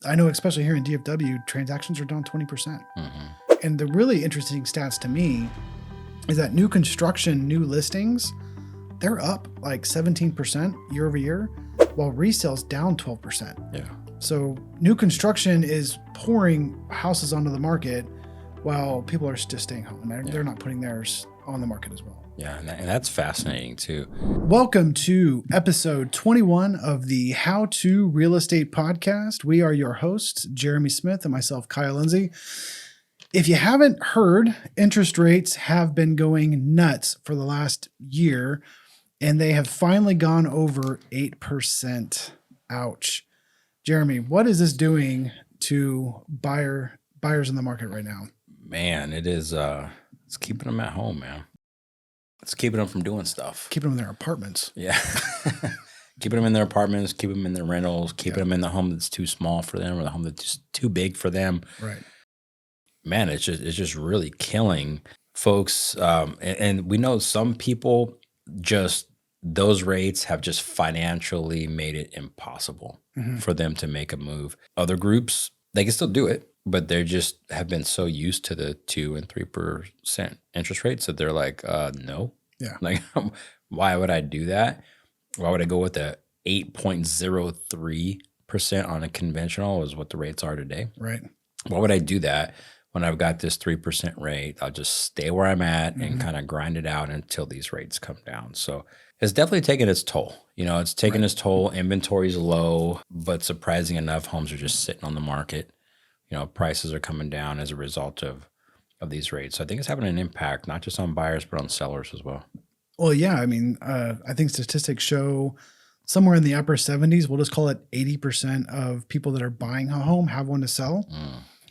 I know, especially here in DFW, transactions are down 20%. Mm-hmm. And the really interesting stats to me is that new construction, new listings, they're up like 17% year over year, while resales down 12%. Yeah. So new construction is pouring houses onto the market while people are just staying home. They're not putting theirs on the market as well. Yeah, and that's fascinating too. Welcome to episode 21 of the How to Real Estate Podcast. We are your hosts, Jeremy Smith and myself, Kyle Lindsay. If you haven't heard, interest rates have been going nuts for the last year, and they have finally gone over 8%. Ouch. Jeremy, what is this doing to buyers in the market right now? Man, it is it's keeping them at home, man. It's keeping them from doing stuff. Keeping them in their apartments. Yeah. Keeping them in their apartments, keeping them in their rentals, keeping them in the home that's too small for them or the home that's just too big for them. Right. Man, it's just really killing folks. And we know some people just, those rates have just financially made it impossible for them to make a move. Other groups, they can still do it, but they just have been so used to the 2 and 3% interest rates that they're like, no. Yeah. Like, why would I do that? Why would I go with the 8.03% on a conventional is what the rates are today? Right. Why would I do that when I've got this 3% rate? I'll just stay where I'm at and kind of grind it out until these rates come down. So it's definitely taken its toll. You know, it's taken its toll. Inventory's low, but surprising enough, homes are just sitting on the market. You know, prices are coming down as a result of these rates. So I think it's having an impact, not just on buyers, but on sellers as well. Well, yeah. I mean, I think statistics show somewhere in the upper 70s, we'll just call it 80% of people that are buying a home have one to sell.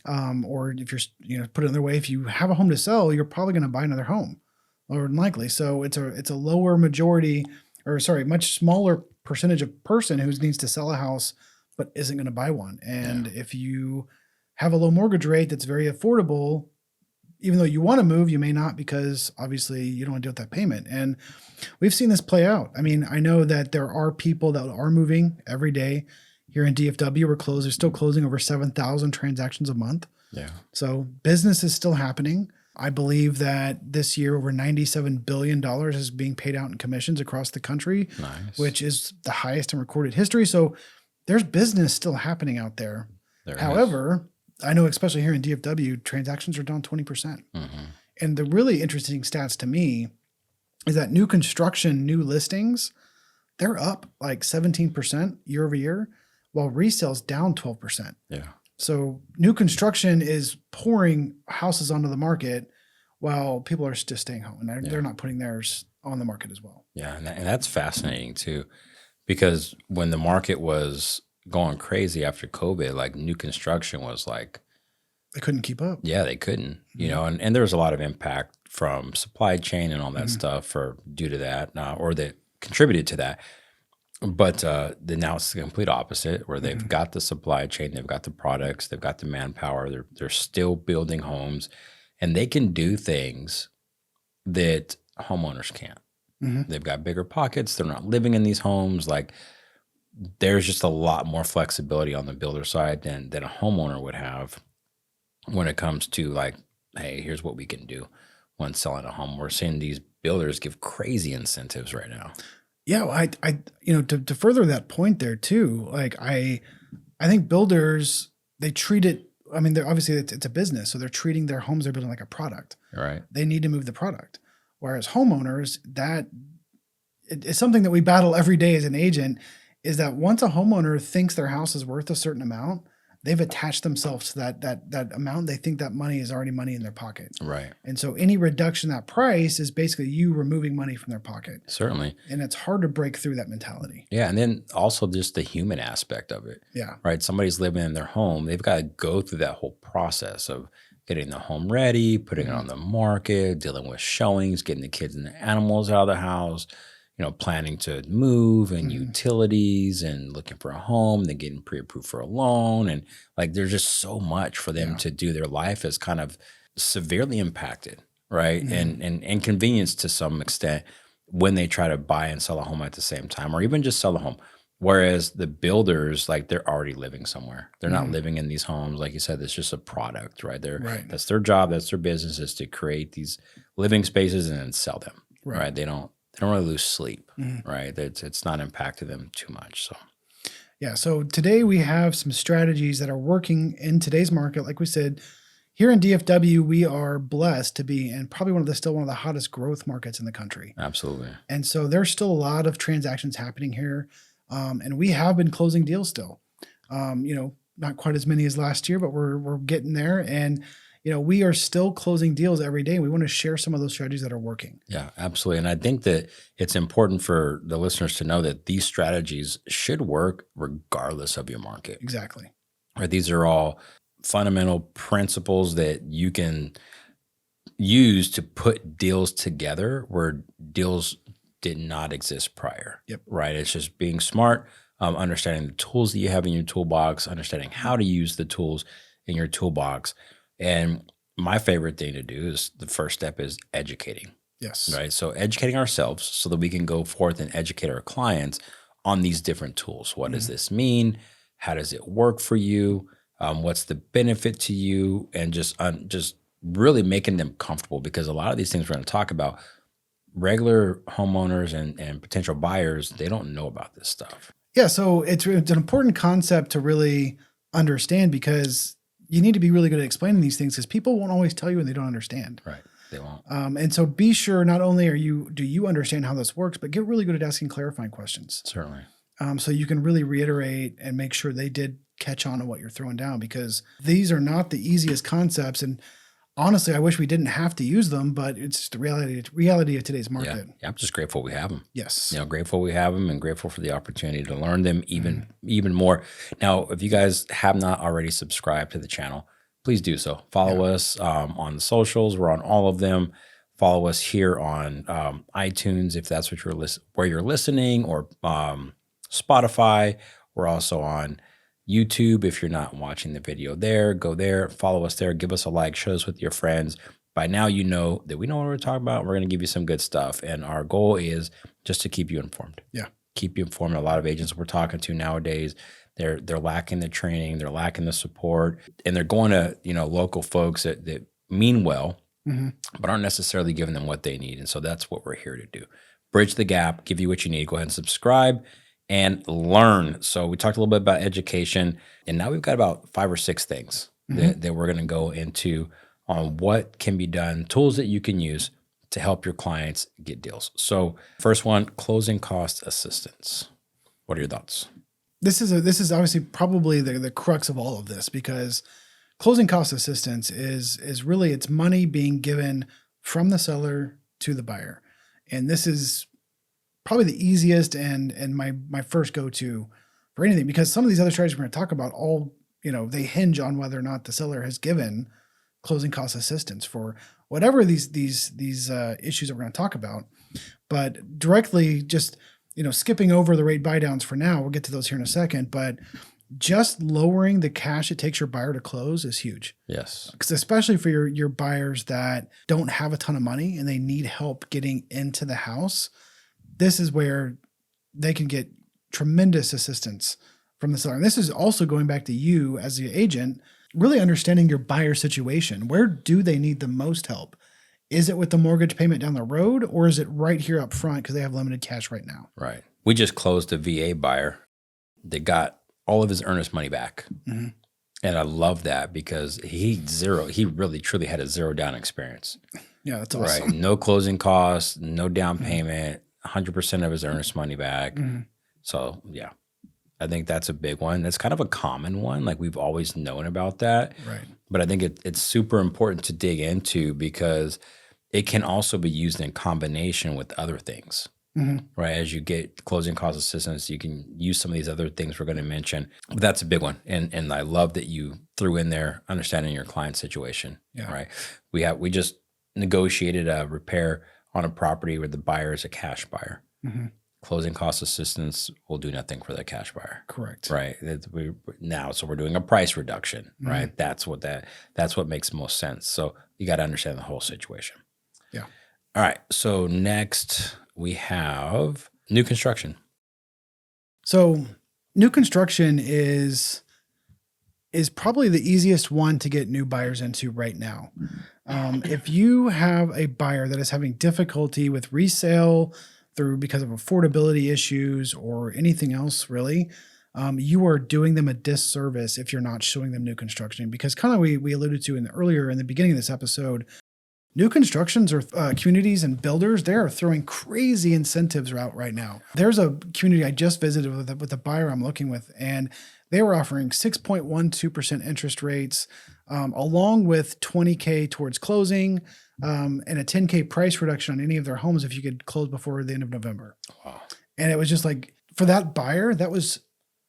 Or if you're, put it another way, if you have a home to sell, you're probably going to buy another home, more than likely. So it's a lower majority, much smaller percentage of person who needs to sell a house, but isn't going to buy one. And if you have a low mortgage rate that's very affordable, even though you want to move, you may not, because obviously you don't want to deal with that payment. And we've seen this play out. I mean, I know that there are people that are moving every day. Here in DFW, we're still closing over 7,000 transactions a month. Yeah. So business is still happening. I believe that this year over $97 billion is being paid out in commissions across the country, which is the highest in recorded history. So there's business still happening out there. However, I know, especially here in DFW, transactions are down 20%. And the really interesting stats to me is that new construction, new listings, they're up like 17% year over year, while resales down 12%. Yeah. So new construction is pouring houses onto the market while people are just staying home, and they're not putting theirs on the market as well. Yeah. And that's fascinating too, because when the market was going crazy after COVID, like new construction was like, they couldn't keep up. Yeah, they couldn't, and there was a lot of impact from supply chain and all that stuff due to that, or that contributed to that. But now it's the complete opposite, where they've got the supply chain, they've got the products, they've got the manpower, they're still building homes, and they can do things that homeowners can't. They've got bigger pockets. They're not living in these homes. Like, there's just a lot more flexibility on the builder side than a homeowner would have when it comes to, like, hey, here's what we can do when selling a home. We're seeing these builders give crazy incentives right now. Yeah, I to further that point there too, like I think builders, they treat it, I mean, they're obviously it's a business, so they're treating their homes they're building like a product. Right. They need to move the product. Whereas homeowners, it's something that we battle every day as an agent, is that once a homeowner thinks their house is worth a certain amount, they've attached themselves to that amount. They think that money is already money in their pocket. Right. And so any reduction in that price is basically you removing money from their pocket. Certainly. And it's hard to break through that mentality. Yeah. And then also just the human aspect of it. Yeah. Right. Somebody's living in their home. They've got to go through that whole process of getting the home ready, putting it on the market, dealing with showings, getting the kids and the animals out of the house, planning to move, and utilities, and looking for a home, then getting pre-approved for a loan. And like, there's just so much for them to do. Their life is kind of severely impacted, right? And inconvenienced to some extent when they try to buy and sell a home at the same time, or even just sell a home. Whereas the builders, like they're already living somewhere. They're not living in these homes. Like you said, it's just a product, right? That's their job. That's their business, is to create these living spaces and then sell them, right? They don't really lose sleep, right? It's not impacting them too much. So. Yeah. So today we have some strategies that are working in today's market. Like we said, here in DFW, we are blessed to be in probably one of the hottest growth markets in the country. Absolutely. And so there's still a lot of transactions happening here. And we have been closing deals still. Not quite as many as last year, but we're getting there. And we are still closing deals every day. We want to share some of those strategies that are working. Yeah, absolutely. And I think that it's important for the listeners to know that these strategies should work regardless of your market. Exactly. Right? These are all fundamental principles that you can use to put deals together where deals did not exist prior. Yep. Right? It's just being smart, understanding the tools that you have in your toolbox, understanding how to use the tools in your toolbox. And my favorite thing to do is the first step is educating. Yes. Right. So educating ourselves so that we can go forth and educate our clients on these different tools. What does this mean? How does it work for you? What's the benefit to you? And just really making them comfortable, because a lot of these things we're going to talk about, regular homeowners and potential buyers, they don't know about this stuff. Yeah. So it's an important concept to really understand, because you need to be really good at explaining these things, because people won't always tell you when they don't understand. Right. They won't. And so be sure not only do you understand how this works, but get really good at asking clarifying questions. Certainly. So you can really reiterate and make sure they did catch on to what you're throwing down, because these are not the easiest concepts. And honestly, I wish we didn't have to use them, but it's just the reality of today's market. Yeah, I'm just grateful we have them. Yes. Grateful we have them, and grateful for the opportunity to learn them even more. Now, if you guys have not already subscribed to the channel, please do so. Follow us on the socials. We're on all of them. Follow us here on iTunes if that's what where you're listening, or Spotify. We're also on YouTube. If you're not watching the video there, go there, follow us there, give us a like, share us with your friends. By now, you know that we know what we're talking about. We're going to give you some good stuff. And our goal is just to keep you informed. Yeah. Keep you informed. A lot of agents we're talking to nowadays, they're lacking the training, they're lacking the support, and they're going to, local folks that mean well, but aren't necessarily giving them what they need. And so that's what we're here to do. Bridge the gap, give you what you need. Go ahead and subscribe and learn. So we talked a little bit about education, and now we've got about 5 or 6 things that we're going to go into on what can be done, tools that you can use to help your clients get deals. So first one, closing cost assistance. What are your thoughts? This is obviously probably the crux of all of this, because closing cost assistance is really, it's money being given from the seller to the buyer. And this is probably the easiest and my first go-to for anything, because some of these other strategies we're going to talk about they hinge on whether or not the seller has given closing cost assistance for whatever these issues that we're going to talk about. But directly just, skipping over the rate buy downs for now, we'll get to those here in a second, but just lowering the cash it takes your buyer to close is huge. Yes. Because especially for your buyers that don't have a ton of money and they need help getting into the house, this is where they can get tremendous assistance from the seller. And this is also going back to you as the agent, really understanding your buyer situation. Where do they need the most help? Is it with the mortgage payment down the road, or is it right here up front because they have limited cash right now? Right. We just closed a VA buyer that got all of his earnest money back. And I love that, because he really truly had a zero down experience. Yeah, that's awesome. Right. No closing costs, no down payment, 100% of his earnest money back. So yeah, I think that's a big one. That's kind of a common one. Like, we've always known about that. Right. But I think it's super important to dig into, because it can also be used in combination with other things. Right. As you get closing cost assistance, you can use some of these other things we're going to mention. But that's a big one. And I love that you threw in there understanding your client situation. Yeah. Right. We just negotiated a repair on a property where the buyer is a cash buyer. Closing cost assistance will do nothing for the cash buyer. Correct. Right. So we're doing a price reduction. Right. That's what makes most sense. So you got to understand the whole situation. Yeah. All right. So next we have new construction. So new construction is probably the easiest one to get new buyers into right now. If you have a buyer that is having difficulty with resale because of affordability issues or anything else, really, you are doing them a disservice if you're not showing them new construction. Because kind of we alluded to earlier in the beginning of this episode, new constructions or communities and builders, they are throwing crazy incentives out right now. There's a community I just visited with a buyer I'm looking with, and they were offering 6.12% interest rates, along with $20K towards closing, and a $10K price reduction on any of their homes if you could close before the end of November. Wow. And it was just like, for that buyer, that was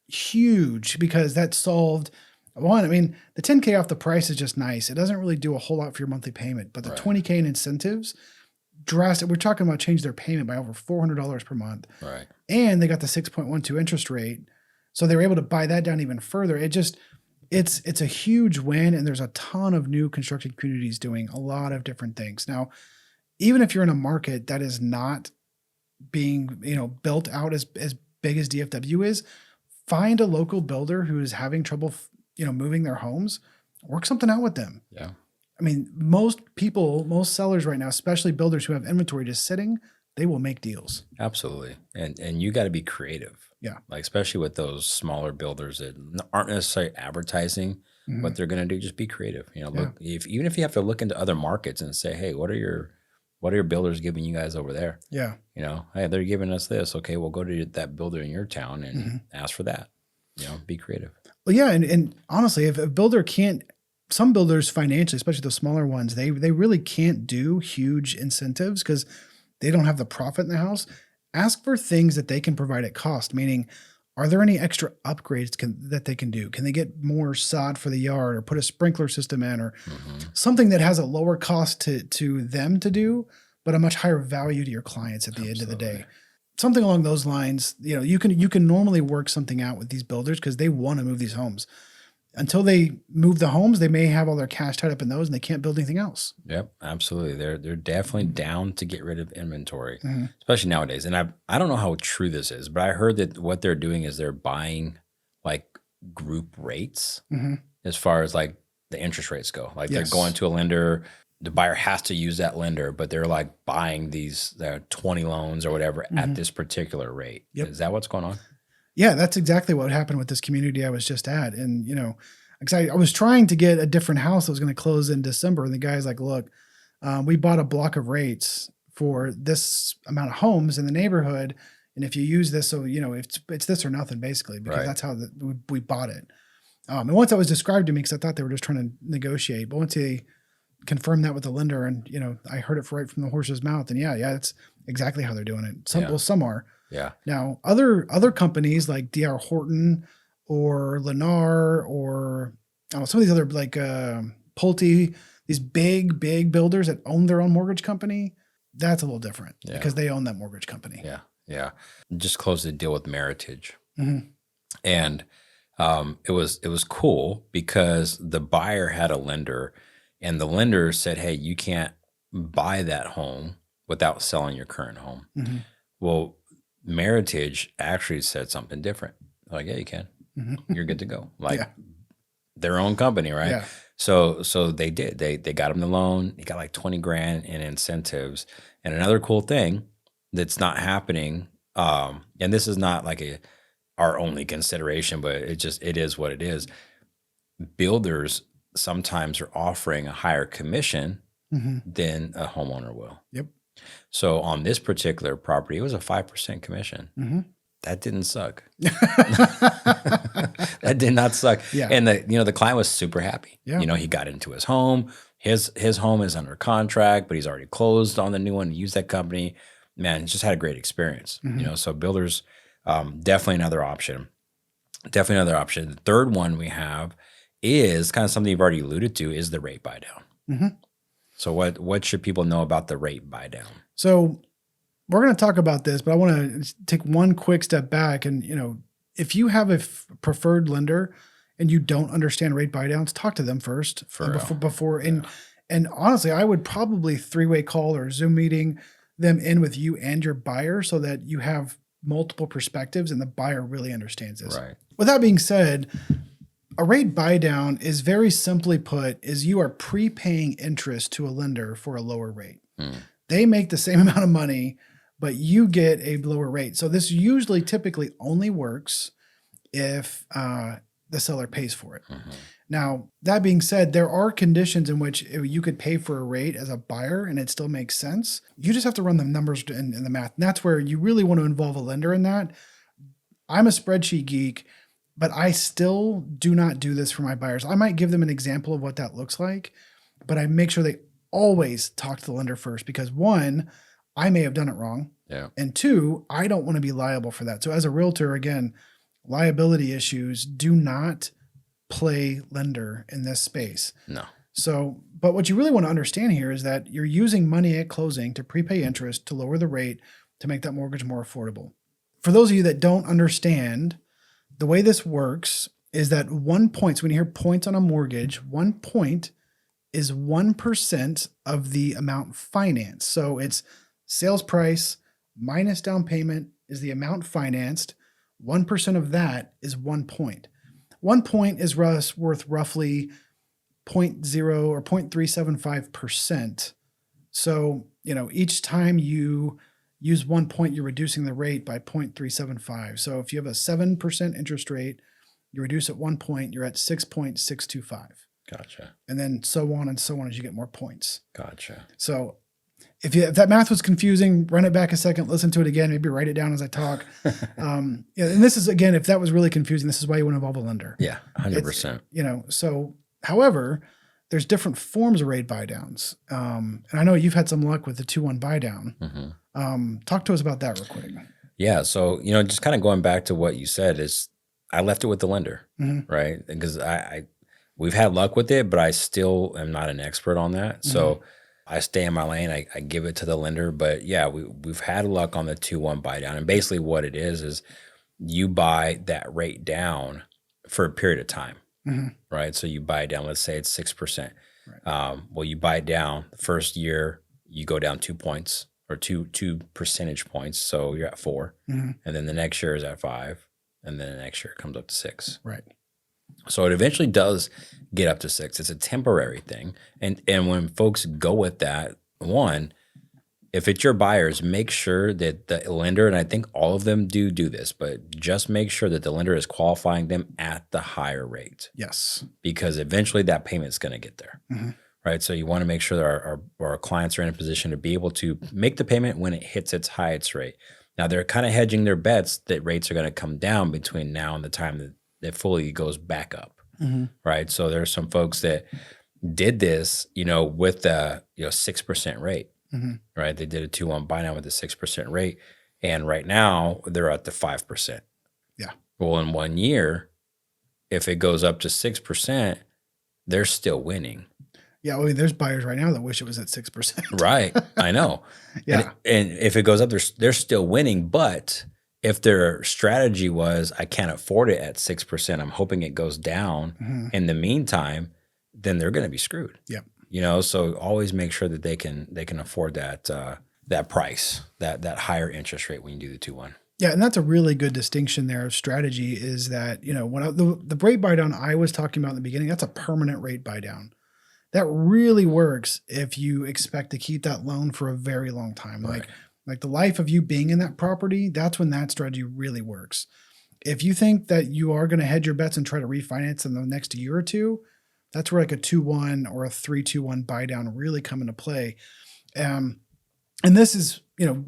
huge because that solved one. I mean, the 10K off the price is just nice. It doesn't really do a whole lot for your monthly payment, but the 20K in incentives, drastic. We're talking about change their payment by over $400 per month. Right. And they got the 6.12 interest rate. So they were able to buy that down even further. It's a huge win. And there's a ton of new construction communities doing a lot of different things. Now, even if you're in a market that is not being, built out as big as DFW is, find a local builder who is having trouble, moving their homes, work something out with them. Yeah. I mean, most sellers right now, especially builders who have inventory just sitting, they will make deals. Absolutely. And you got to be creative. Yeah. Like, especially with those smaller builders that aren't necessarily advertising what they're going to do, just be creative. Look, even if you have to look into other markets and say, hey, what are your builders giving you guys over there? Yeah. Hey, they're giving us this. Okay, we'll go to that builder in your town and ask for that. Be creative. Well, yeah. And honestly, if a builder can't, some builders financially, especially the smaller ones, they really can't do huge incentives because they don't have the profit in the house. Ask for things that they can provide at cost, meaning, are there any extra upgrades that they can do? Can they get more sod for the yard or put a sprinkler system in or something that has a lower cost to them to do, but a much higher value to your clients at the end of the day? Something along those lines. You can normally work something out with these builders because they want to move these homes. Until they move the homes, they may have all their cash tied up in those and they can't build anything else. Yep, absolutely. They're definitely down to get rid of inventory, especially nowadays. And I don't know how true this is, but I heard that what they're doing is they're buying like group rates as far as like the interest rates go. Like they're going to a lender, the buyer has to use that lender, but they're like buying these 20 loans or whatever at this particular rate. Yep. Is that what's going on? Yeah, that's exactly what happened with this community I was just at. And, I was trying to get a different house that was going to close in December. And the guy's like, look, we bought a block of rates for this amount of homes in the neighborhood. And if you use this, so, it's this or nothing, basically, because that's how we bought it. And once that was described to me, because I thought they were just trying to negotiate. But once he confirmed that with the lender and, I heard it right from the horse's mouth. And yeah, that's exactly how they're doing it. Some are. Yeah. Now, other companies like D.R. Horton or Lennar or some of these other like Pulte, these big builders that own their own mortgage company, that's a little different because they own that mortgage company. Yeah. Yeah. Just closed a deal with Meritage. And it was cool because the buyer had a lender and the lender said, hey, you can't buy that home without selling your current home. Well, Meritage actually said something different. Like, yeah, you can. You're good to go. Like their own company, right? Yeah. So they did. They got him the loan. He got like 20 grand in incentives. And another cool thing that's not happening, and this is not like our only consideration, but it is what it is. Builders sometimes are offering a higher commission than a homeowner will. Yep. So on this particular property, it was a 5% commission. That didn't suck. That did not suck. Yeah. And the client was super happy. Yeah. He got into his home. His home is under contract, but he's already closed on the new one. He used that company. Man, just had a great experience. So builders, definitely another option. The third one we have is kind of something you've already alluded to, is the rate buy down. So what should people know about the rate buy down? So we're going to talk about this, but I want to take one quick step back. And, if you have a preferred lender and you don't understand rate buy downs, talk to them first before. And honestly, I would probably 3-way call or Zoom meeting them in with you and your buyer so that you have multiple perspectives, and the buyer really understands this. Right. With that being said, a rate buy down is very simply put is you are prepaying interest to a lender for a lower rate. They make the same amount of money, but you get a lower rate. So this usually typically only works if the seller pays for it. Now, that being said, there are conditions in which you could pay for a rate as a buyer and it still makes sense. You just have to run the numbers in the math. And that's where you really want to involve a lender in that. I'm a spreadsheet geek, but I still do not do this for my buyers. I might give them an example of what that looks like, but I make sure they always talk to the lender first because one, I may have done it wrong. Yeah. And two, I don't want to be liable for that. So as a realtor, again, liability issues do not play lender in this space. No. So, but what you really want to understand here is that you're using money at closing to prepay interest to lower the rate to make that mortgage more affordable. For those of you that don't understand, the way this works is that 1 point, so when you hear points on a mortgage, 1 point is 1% of the amount financed. So it's sales price minus down payment is the amount financed. 1% of that is 1 point. 1 point is worth roughly 0.0 or 0.375%. So, each time you use 1 point, you're reducing the rate by 0.375. So if you have a 7% interest rate, you reduce at 1 point, you're at 6.625. Gotcha. And then so on and so on as you get more points. Gotcha. So if that math was confusing, run it back a second, listen to it again, maybe write it down as I talk. And this is, again, if that was really confusing, this is why you want to involve a lender. Yeah, 100%. So however, there's different forms of rate buy downs. And I know you've had some luck with the 2-1 buy down. Talk to us about that real quick. Yeah. So, just kind of going back to what you said is I left it with the lender, right? Because we've had luck with it, but I still am not an expert on that. So I stay in my lane. I give it to the lender, but yeah, we've had luck on the 2-1 buy down. And basically what it is you buy that rate down for a period of time, right? So you buy it down, let's say it's 6%. Right. Well, you buy it down the first year, you go down 2 points or two percentage points. So you're at 4, and then the next year is at 5, and then the next year it comes up to 6. Right. So it eventually does get up to 6. It's a temporary thing. And when folks go with that, one, if it's your buyers, make sure that the lender, and I think all of them do this, but just make sure that the lender is qualifying them at the higher rate. Yes. Because eventually that payment is going to get there. Right. So you want to make sure that our clients are in a position to be able to make the payment when it hits its highest rate. Now they're kind of hedging their bets that rates are going to come down between now and the time that it fully goes back up. Right. So there's some folks that did this, with the 6% rate. Right. They did a 2-1 buy down with a 6% rate. And right now they're at the 5%. Yeah. Well, in 1 year, if it goes up to 6%, they're still winning. Yeah, well, there's buyers right now that wish it was at 6%. Right, I know. Yeah, and if it goes up, they're still winning. But if their strategy was, I can't afford it at 6%, I'm hoping it goes down in the meantime, then they're going to be screwed. Yep. So always make sure that they can afford that price, that higher interest rate when you do the 2-1. Yeah, and that's a really good distinction there of strategy is that, when the rate buy down I was talking about in the beginning, that's a permanent rate buy down. That really works if you expect to keep that loan for a very long time. Right. Like the life of you being in that property, that's when that strategy really works. If you think that you are going to hedge your bets and try to refinance in the next year or two, that's where like a 2-1 or a 3-2-1 buy down really come into play. And this is,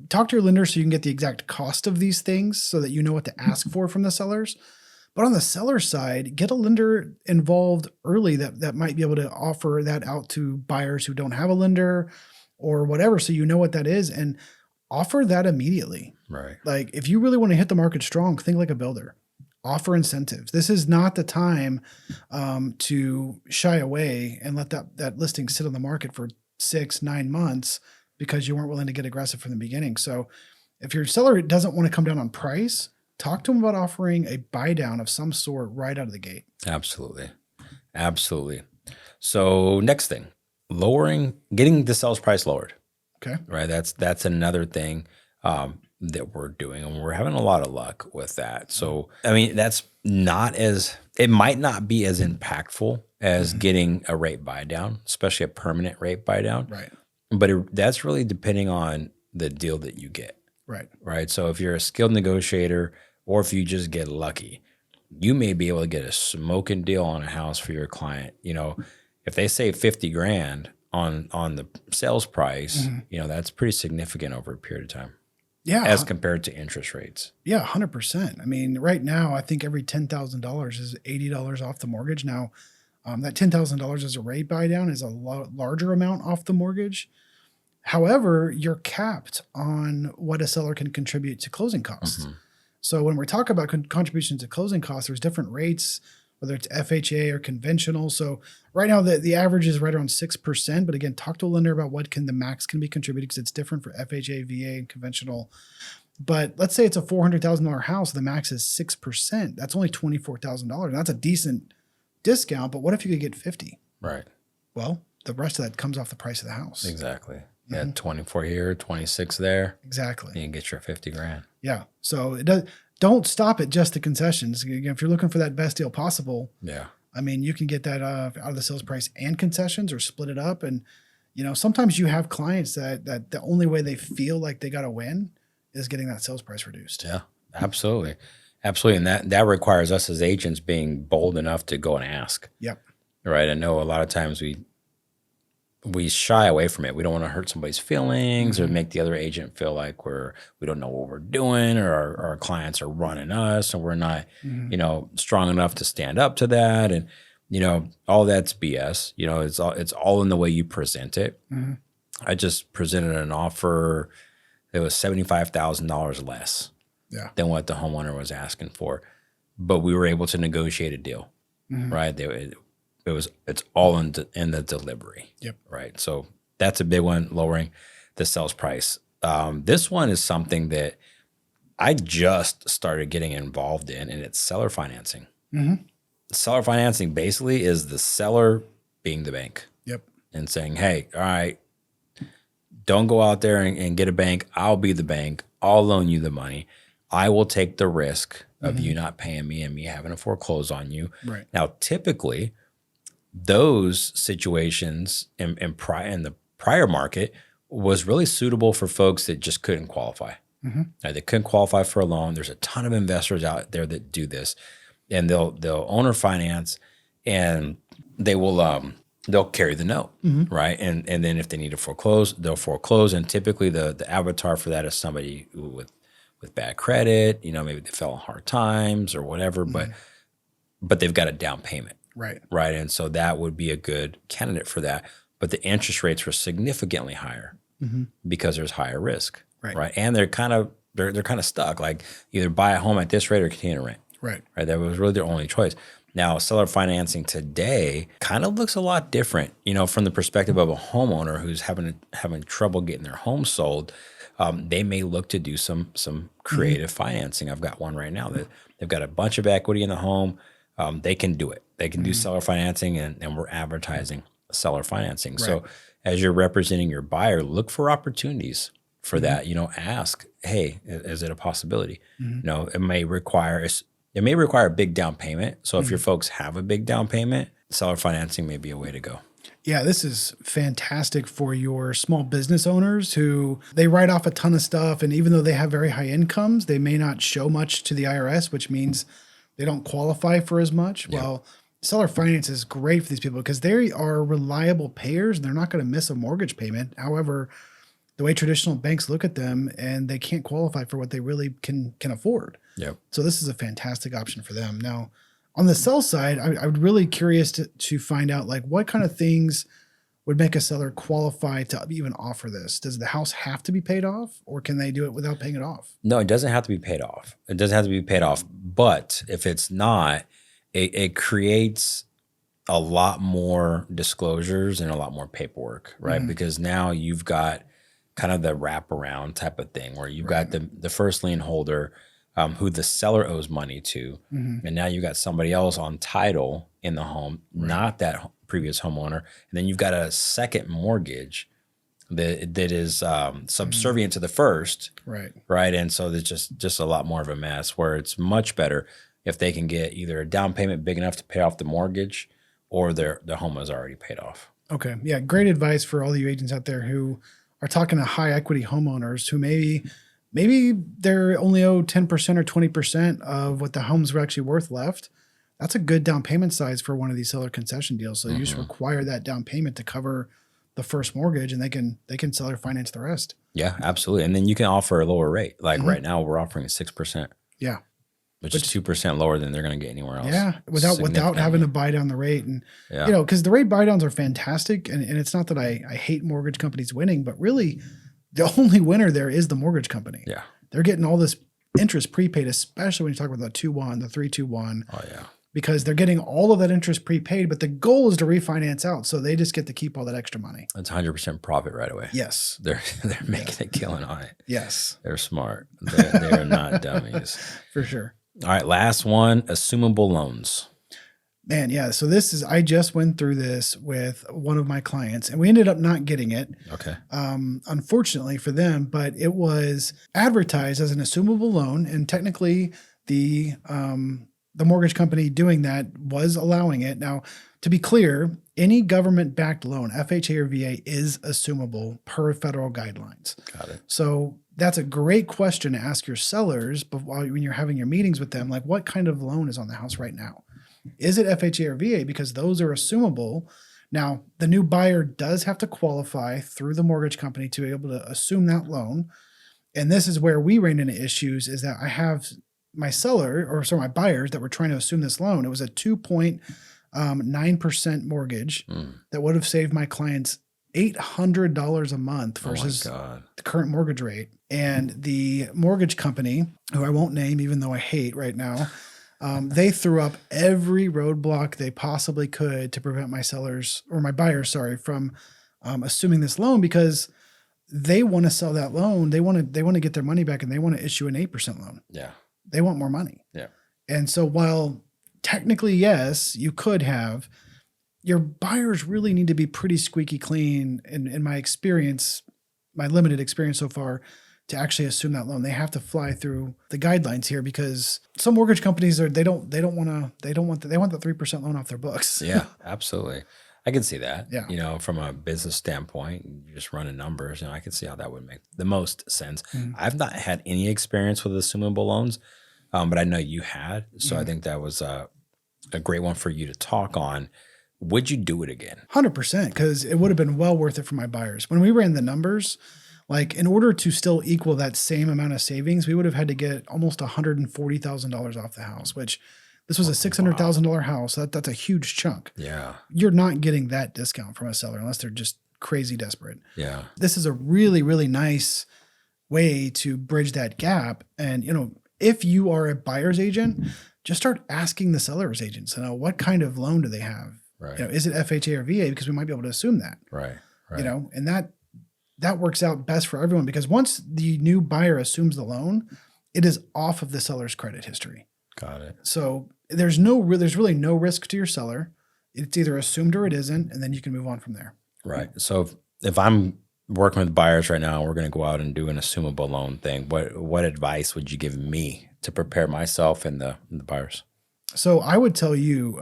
talk to your lender so you can get the exact cost of these things so that you know what to ask for from the sellers. But on the seller side, get a lender involved early that might be able to offer that out to buyers who don't have a lender or whatever. So you know what that is and offer that immediately. Right. Like if you really want to hit the market strong, think like a builder. Offer incentives. This is not the time to shy away and let that listing sit on the market for 6-9 months because you weren't willing to get aggressive from the beginning. So if your seller doesn't want to come down on price, talk to them about offering a buy down of some sort right out of the gate. Absolutely. So next thing, getting the sales price lowered. Okay. Right. That's another thing. that we're doing, and we're having a lot of luck with that. So, I mean, that's not as, it might not be as impactful as getting a rate buy down, especially a permanent rate buy down. Right. But that's really depending on the deal that you get. Right. Right. So if you're a skilled negotiator, or if you just get lucky, you may be able to get a smoking deal on a house for your client. You know, if they save 50 grand on the sales price, you know, that's pretty significant over a period of time. Yeah. As compared to interest rates. Yeah, 100%. I mean, right now, I think every $10,000 is $80 off the mortgage. Now, that $10,000 as a rate buy down is a larger amount off the mortgage. However, you're capped on what a seller can contribute to closing costs. So when we're talking about contributions to closing costs, there's different rates, whether it's FHA or conventional. So right now, the average is right around 6%. But again, talk to a lender about what the max can be contributed, because it's different for FHA, VA, and conventional. But let's say it's a $400,000 house. The max is 6%. That's only $24,000. That's a decent discount. But what if you could get 50? Right. Well, the rest of that comes off the price of the house. Exactly. Yeah, 24 here, 26 there. Exactly. You can get your 50 grand. Yeah. So it does. Don't stop at just the concessions. Again, if you're looking for that best deal possible, Yeah. I mean, you can get that out of the sales price and concessions, or split it up. And, you know, sometimes you have clients that the only way they feel like they got to win is getting that sales price reduced. Yeah, absolutely. Absolutely. And that requires us as agents being bold enough to go and ask. Yep. Right. I know a lot of times we shy away from it. We don't want to hurt somebody's feelings or make the other agent feel like we don't know what we're doing, or our clients are running us, and we're not, you know, strong enough to stand up to that. And, you know, all that's BS. You know, it's all in the way you present it. I just presented an offer that was $75,000 less than what the homeowner was asking for, but we were able to negotiate a deal, right? It's all in the delivery. Yep. Right. So that's a big one, lowering the sales price. This one is something that I just started getting involved in, and it's seller financing. Seller financing basically is the seller being the bank. Yep. And saying, hey, all right, don't go out there and get a bank. I'll be the bank. I'll loan you the money. I will take the risk of you not paying me and me having to foreclose on you. Right. Now, typically, those situations in the prior market was really suitable for folks that just couldn't qualify. They couldn't qualify for a loan. There's a ton of investors out there that do this, and they'll owner finance, and they'll carry the note, right? And then if they need to foreclose, they'll foreclose. And typically the avatar for that is somebody with bad credit. You know, maybe they fell on hard times or whatever, but they've got a down payment. Right. Right. And so that would be a good candidate for that. But the interest rates were significantly higher because there's higher risk. Right. And they're kind of stuck. Like, either buy a home at this rate or continue to rent. Right. That was really their only choice. Now, seller financing today kind of looks a lot different, you know, from the perspective of a homeowner who's having trouble getting their home sold. They may look to do some creative financing. I've got one right now that they've got a bunch of equity in the home. They can do it. They can do seller financing, and we're advertising seller financing. Right. So as you're representing your buyer, look for opportunities for that. You know, ask, hey, is it a possibility? You know, it may require a big down payment. So if your folks have a big down payment, seller financing may be a way to go. Yeah, this is fantastic for your small business owners who they write off a ton of stuff. And even though they have very high incomes, they may not show much to the IRS, which means they don't qualify for as much. Yep. Well, seller finance is great for these people because they are reliable payers and they're not going to miss a mortgage payment. However, the way traditional banks look at them, and they can't qualify for what they really can afford. Yep. So this is a fantastic option for them. Now, on the sell side, I would really curious to find out, like, what kind of things would make a seller qualify to even offer this? Does the house have to be paid off, or can they do it without paying it off? No, it doesn't have to be paid off. It doesn't have to be paid off. But if it's not, it creates a lot more disclosures and a lot more paperwork, right? Because now you've got kind of the wraparound type of thing where you've got the first lien holder who the seller owes money to. And now you got somebody else on title in the home, not that previous homeowner. And then you've got a second mortgage that is subservient to the first, Right. right? And so there's just a lot more of a mess, where it's much better if they can get either a down payment big enough to pay off the mortgage, or their home is already paid off. Okay. Yeah. Great advice for all you agents out there who are talking to high equity homeowners who maybe they're only owed 10% or 20% of what the homes were actually worth left. That's a good down payment size for one of these seller concession deals. So you just require that down payment to cover the first mortgage, and they can sell or finance the rest. Yeah, absolutely. And then you can offer a lower rate. Like right now we're offering 6%. Yeah. Which is 2% lower than they're going to get anywhere else. Yeah, without having to buy down the rate. And, Yeah. because the rate buy downs are fantastic. And it's not that I hate mortgage companies winning, but really the only winner there is the mortgage company. Yeah. They're getting all this interest prepaid, especially when you talk about the 2-1, the 3-2-1, Oh, yeah. because they're getting all of that interest prepaid, but the goal is to refinance out. So they just get to keep all that extra money. It's 100% profit right away. Yes. They're making a killing on it. Yes, They're smart. They're not dummies. for sure. All right, last one, assumable loans. Man, yeah. So I just went through this with one of my clients, and we ended up not getting it. Okay. Unfortunately for them, but it was advertised as an assumable loan, and technically the mortgage company doing that was allowing it. Now, to be clear, any government-backed loan, FHA or VA, is assumable per federal guidelines. Got it. So that's a great question to ask your sellers when you're having your meetings with them, like what kind of loan is on the house right now? Is it FHA or VA? Because those are assumable. Now, the new buyer does have to qualify through the mortgage company to be able to assume that loan. And this is where we ran into issues, is that I have my my buyers that were trying to assume this loan. It was a 2.9% mortgage that would have saved my clients $800 a month versus the current mortgage rate. And the mortgage company, who I won't name, even though I hate right now, they threw up every roadblock they possibly could to prevent my buyers, from assuming this loan, because they want to sell that loan. They want to get their money back, and they want to issue an 8% loan. Yeah. They want more money. Yeah. And so while technically, yes, you could have, your buyers really need to be pretty squeaky clean in my experience, my limited experience so far, to actually assume that loan. They have to fly through the guidelines here, because some mortgage companies they want the 3% loan off their books. Yeah, absolutely. I can see that. Yeah. From a business standpoint, you just running numbers, I can see how that would make the most sense. I've not had any experience with assumable loans, but I know you had. So I think that was a great one for you to talk on. Would you do it again? 100%, because it would have been well worth it for my buyers. When we ran the numbers, like in order to still equal that same amount of savings, we would have had to get almost $140,000 off the house, which this was a $600,000 house. That's a huge chunk. Yeah. You're not getting that discount from a seller unless they're just crazy desperate. Yeah. This is a really, really nice way to bridge that gap. And, if you are a buyer's agent, just start asking the seller's agents, what kind of loan do they have? Right. Is it FHA or VA? Because we might be able to assume that. Right. Right. And that works out best for everyone, because once the new buyer assumes the loan, it is off of the seller's credit history. Got it. So there's really no risk to your seller. It's either assumed or it isn't, and then you can move on from there. Right. So if I'm working with buyers right now, we're going to go out and do an assumable loan thing. What advice would you give me to prepare myself and the buyers? So I would tell you,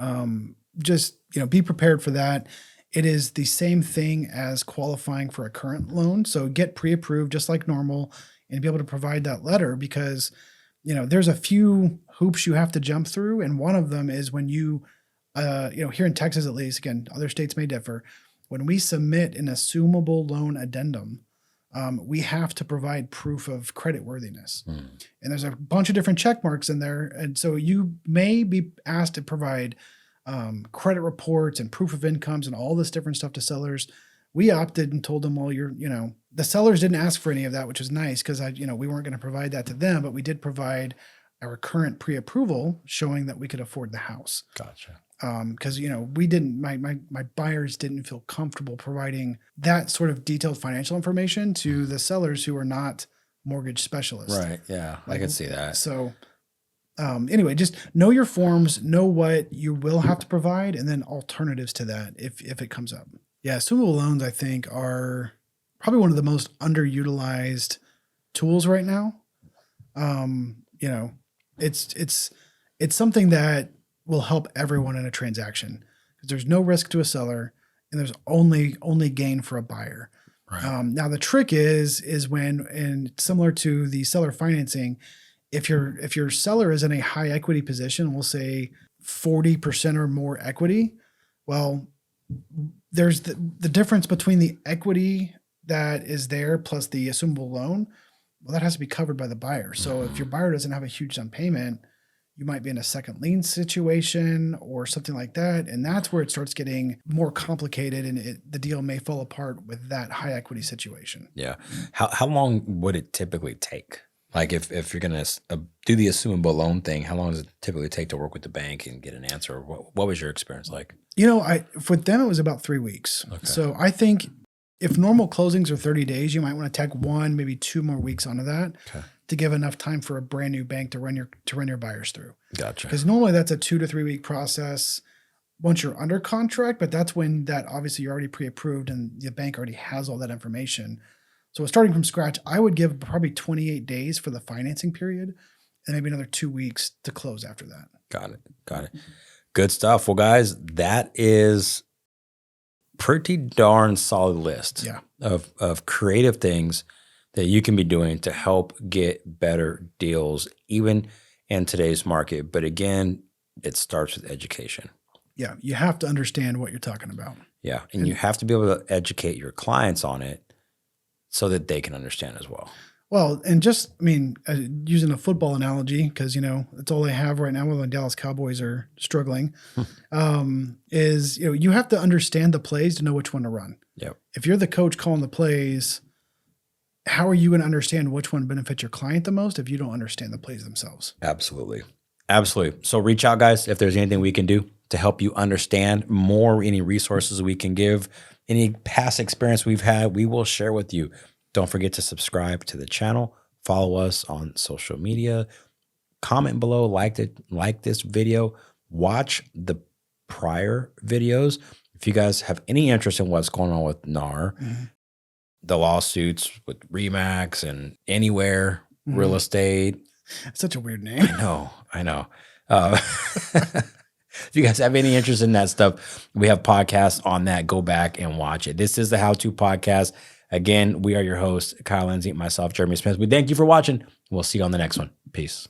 just be prepared for that. It is the same thing as qualifying for a current loan. So get pre-approved just like normal, and be able to provide that letter, because there's a few hoops you have to jump through, and one of them is when you here in Texas, at least, again, other states may differ. When we submit an assumable loan addendum, we have to provide proof of credit worthiness. And there's a bunch of different check marks in there. And so you may be asked to provide credit reports and proof of incomes and all this different stuff to sellers. We opted and told them, well, the sellers didn't ask for any of that, which was nice, because we weren't going to provide that to them, but we did provide our current pre-approval showing that we could afford the house. Gotcha. Because we didn't, my buyers didn't feel comfortable providing that sort of detailed financial information to the sellers who are not mortgage specialists. Right. Yeah, I can see that. So anyway, just know your forms, know what you will have to provide, and then alternatives to that if it comes up. Yeah, assumable loans, I think, are probably one of the most underutilized tools right now. You know, it's something that will help everyone in a transaction because there's no risk to a seller and there's only gain for a buyer. Right. Now the trick is when, and similar to the seller financing, if your seller is in a high equity position, we'll say 40% or more equity, well, there's the difference between the equity that is there plus the assumable loan. Well, that has to be covered by the buyer. So if your buyer doesn't have a huge down payment, you might be in a second lien situation or something like that. And that's where it starts getting more complicated and the deal may fall apart with that high equity situation. Yeah. How long would it typically take? Like if you're going to do the assumable loan thing, how long does it typically take to work with the bank and get an answer? What was your experience like? You know, with them, it was about 3 weeks. Okay. So I think if normal closings are 30 days, you might want to tack 1, maybe 2 more weeks onto that to give enough time for a brand new bank to run your buyers through. Gotcha. Because normally that's a 2 to 3 week process once you're under contract, but that's when that obviously you're already pre-approved and the bank already has all that information. So starting from scratch, I would give probably 28 days for the financing period and maybe another 2 weeks to close after that. Got it. Good stuff. Well, guys, that is pretty darn solid list of creative things that you can be doing to help get better deals, even in today's market. But again, it starts with education. Yeah, you have to understand what you're talking about. Yeah, and you have to be able to educate your clients on it so that they can understand as well. Well, and just, I mean, using a football analogy, because, you know, that's all they have right now when the Dallas Cowboys are struggling, is, you know, you have to understand the plays to know which one to run. Yep. If you're the coach calling the plays, how are you going to understand which one benefits your client the most if you don't understand the plays themselves? Absolutely. So reach out, guys, if there's anything we can do to help you understand more, any resources we can give, any past experience we've had, we will share with you. Don't forget to subscribe to the channel, follow us on social media, comment below, like this video, watch the prior videos. If you guys have any interest in what's going on with NAR, the lawsuits with Remax and Anywhere Real Estate. It's such a weird name. I know. If you guys have any interest in that stuff, we have podcasts on that. Go back and watch it. This is the How To Podcast. Again, we are your hosts, Kyle Lindsay, myself, Jeremy Smith. We thank you for watching. We'll see you on the next one. Peace.